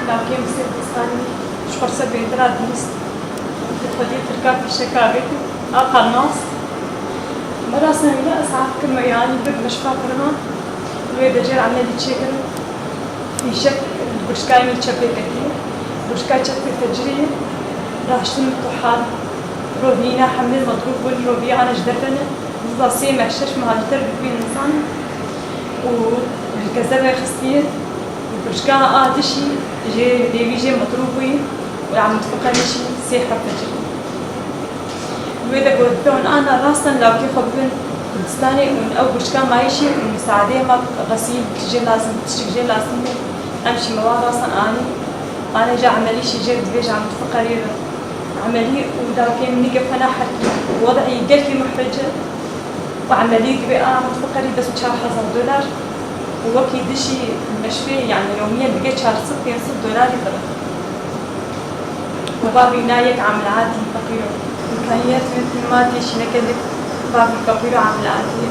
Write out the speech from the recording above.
ناوكي مسير بستاني شخص بيدرا ديست خديت تركب في شكاغيت قناص مراسم لا ساعات كم يعني مش فاكرها ويدا جير عملي تشيكن في شك بشكاي من شبه كتير بشكاي شبه تجري راشتن طحال روبينا حمل مضروب والروبي أنا جدرنا ضد سيمة شش مهاجر بين إنسان والكذبة خستير وبشكا دشي جي ديفيجي مضروبي وعم تفكرني شي سيحة تجري وإذا قلت أنا راسا لو كي خبرن كردستاني أو بشكا مايشي ومساعدة ما غسيل تجي لازم تشجع لازم أمشي مواد راسا أنا جا عملي شي جد بيج عم تفكري عملي وداو كي مني قفنا حكي وضعي قلتي محرجة وعملي بقى عم تفكري بس $1000 ووكي دشي مشفي يعني يوميا بقيت $600 يضرب وبابي نايك عامل عادي فقير إمكانيات مثل ما تيجي نكذب بابي فقير عامل عادي